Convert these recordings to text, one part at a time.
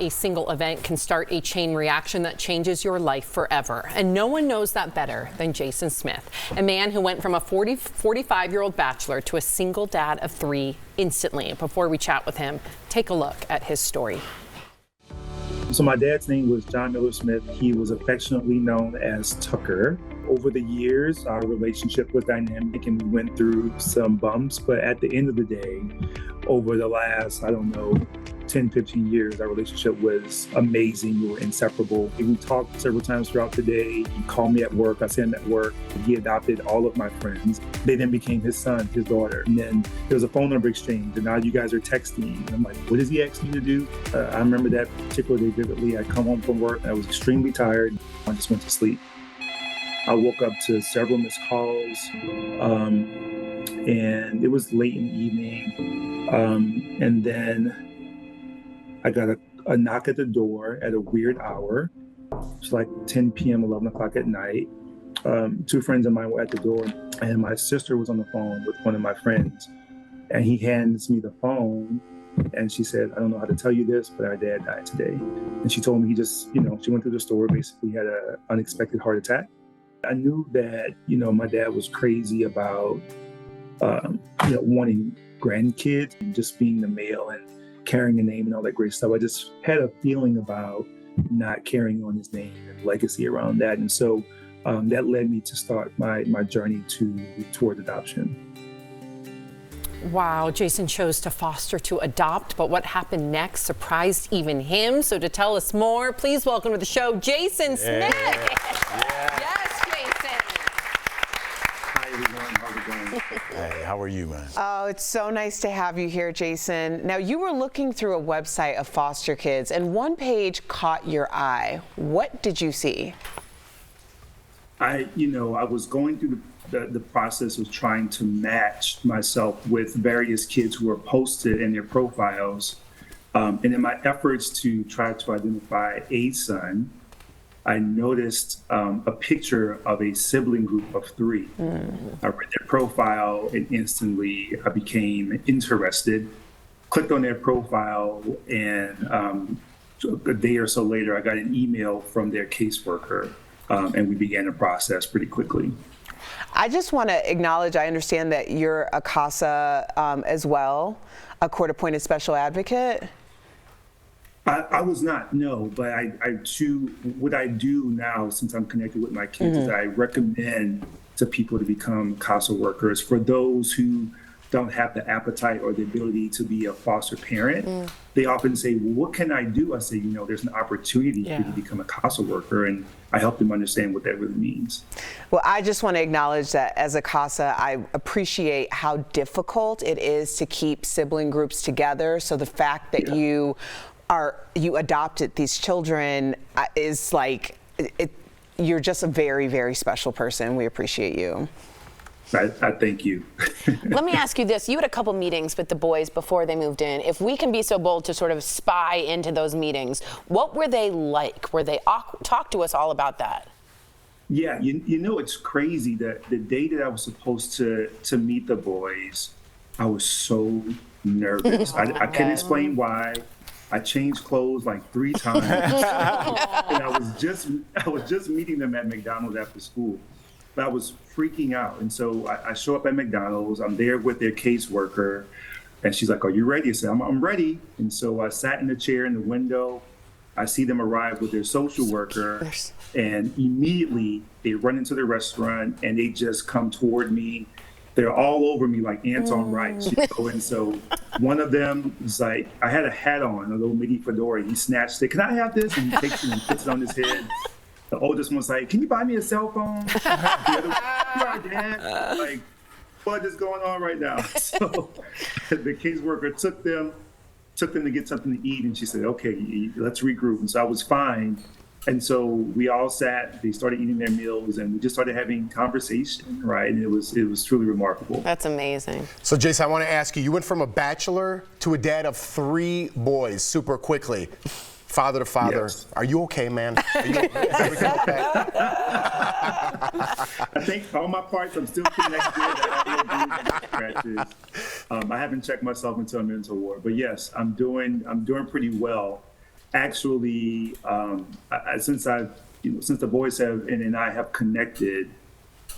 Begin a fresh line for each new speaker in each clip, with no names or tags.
A single event can start a chain reaction that changes your life forever. And no one knows that better than Jason Smith, a man who went from a 45-year-old bachelor to a single dad of 3 instantly. Before we chat with him, take a look at his story.
So my dad's name was John Miller Smith. He was affectionately known as Tucker. Over the years, our relationship was dynamic and we went through some bumps. But at the end of the day, over the last, 10, 15 years, our relationship was amazing. We were inseparable. We talked several times throughout the day. He called me at work. I see him at work. He adopted all of my friends. They then became his son, his daughter. And then there was a phone number exchange. And now you guys are texting. And I'm like, what does he ask me to do? I remember that particular day vividly. I'd come home from work. I was extremely tired. I just went to sleep. I woke up to several missed calls. And it was late in the evening. And then I got a knock at the door at a weird hour. It's like 10 p.m., 11 o'clock at night. 2 friends of mine were at the door, and my sister was on the phone with one of my friends. And he hands me the phone, and she said, I don't know how to tell you this, but our dad died today. And she told me he just, she went to the store, basically had an unexpected heart attack. I knew that, my dad was crazy about, wanting grandkids and just being the male and carrying a name and all that great stuff. I just had a feeling about not carrying on his name and legacy around that. And so that led me to start my journey toward adoption.
Wow, Jason chose to foster to adopt, but what happened next surprised even him. So to tell us more, please welcome to the show, Jason Smith. Yes, Jason.
Hi, everyone. How's it going?
Hey, how are you, man?
Oh, it's so nice to have you here, Jason. Now, you were looking through a website of foster kids, and one page caught your eye. What did you see?
I was going through the process of trying to match myself with various kids who were posted in their profiles. And in my efforts to try to identify a son, I noticed a picture of a sibling group of 3. I read their profile and instantly I became interested, clicked on their profile, and a day or so later, I got an email from their caseworker, and we began the process pretty quickly.
I just want to acknowledge, I understand that you're a CASA as well, a court-appointed special advocate.
I was not, no, but what I do now, since I'm connected with my kids, is I recommend to people to become CASA workers. For those who don't have the appetite or the ability to be a foster parent, they often say, well, what can I do? I say, there's an opportunity for you to become a CASA worker, and I help them understand what that really means.
Well, I just want to acknowledge that as a CASA, I appreciate how difficult it is to keep sibling groups together. So the fact that you adopted these children is like, you're just a very, very special person. We appreciate you.
I thank you.
Let me ask you this. You had a couple meetings with the boys before they moved in. If we can be so bold to sort of spy into those meetings, what were they like? Talk to us all about that.
Yeah, it's crazy that the day that I was supposed to meet the boys, I was so nervous. I can't explain why. I changed clothes like 3 times. And I was just meeting them at McDonald's after school. But I was freaking out. And so I show up at McDonald's. I'm there with their caseworker. And she's like, are you ready? I said, I'm ready. And so I sat in the chair in the window. I see them arrive with their social worker. And immediately they run into the restaurant and they just come toward me. They're all over me like ants on rice. And so one of them is like, I had a hat on, a little midi fedora. He snatched it. Can I have this? And he takes it and puts it on his head. The oldest one's like, can you buy me a cell phone? The other one, Dad? Like, what is going on right now? So the caseworker took them to get something to eat. And she said, okay, let's regroup. And so I was fine. And so we all sat, they started eating their meals, and we just started having conversation, right? And it was truly remarkable.
That's amazing.
So, Jason, I want to ask you, you went from a bachelor to a dad of 3 boys super quickly. Father to father.
Yes.
Are you okay, man? Are you okay? Is everything okay?
I think for all my parts, I'm still connected. I haven't checked myself into a mental ward, but yes, I'm doing pretty well. actually, since since the boys and I have connected,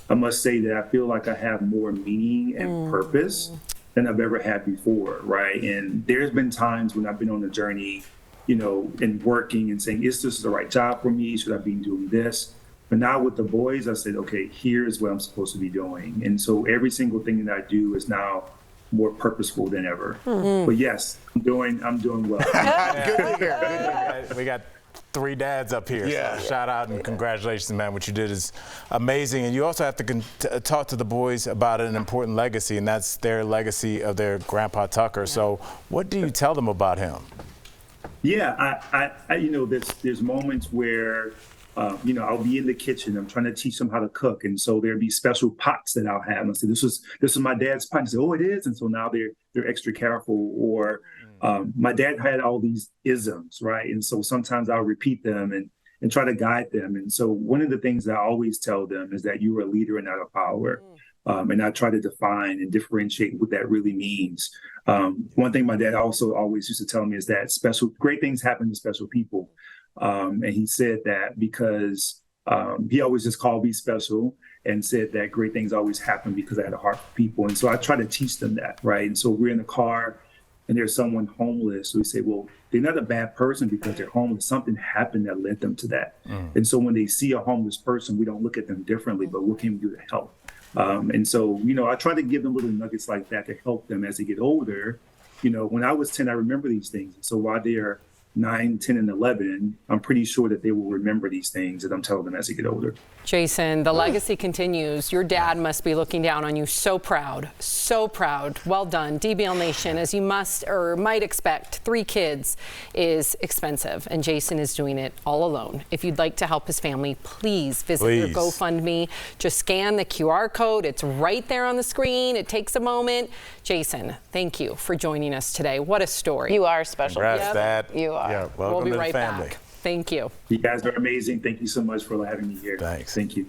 I must say that I feel like I have more meaning and purpose than I've ever had before, right? And there's been times when I've been on the journey, and working and saying, is this the right job for me? Should I be doing this? But now with the boys, I said, okay, here's what I'm supposed to be doing. And so every single thing that I do is now more purposeful than ever. But yes, I'm doing well.
Good to hear.
We got 3 dads up here.
Yeah.
So shout out and congratulations, man. What you did is amazing. And you also have to talk to the boys about an important legacy, and that's their legacy of their grandpa Tucker. So what do you tell them about him?
Yeah, there's moments where, I'll be in the kitchen. I'm trying to teach them how to cook, and so there'll be special pots that I'll have. And I say, "This is my dad's pot." And I say, "Oh, it is." And so now they're extra careful. Or my dad had all these isms, right? And so sometimes I'll repeat them and try to guide them. And so one of the things that I always tell them is that you're a leader and not a follower. And I try to define and differentiate what that really means. One thing my dad also always used to tell me is that great things happen to special people. And he said that because he always just called me special and said that great things always happen because I had a heart for people. And so I try to teach them that, right? And so we're in the car and there's someone homeless. So we say, well, they're not a bad person because they're homeless. Something happened that led them to that. And so when they see a homeless person, we don't look at them differently, but what can we do to help? And so, I try to give them little nuggets like that to help them as they get older. When I was 10, I remember these things. So while they're 9, 10, and 11, I'm pretty sure that they will remember these things that I'm telling them as they get older.
Jason, the legacy continues. Your dad must be looking down on you. So proud, so proud. Well done. DBL Nation, as you must or might expect, 3 kids is expensive, and Jason is doing it all alone. If you'd like to help his family, please visit your GoFundMe. Just scan the QR code. It's right there on the screen. It takes a moment. Jason, thank you for joining us today. What a story.
You are special.
Congrats, Dad.
You are.
Yeah, welcome
We'll be
to
right
the family.
back. Thank you.
You guys are amazing. Thank you so much for having me here.
Thanks.
Thank you.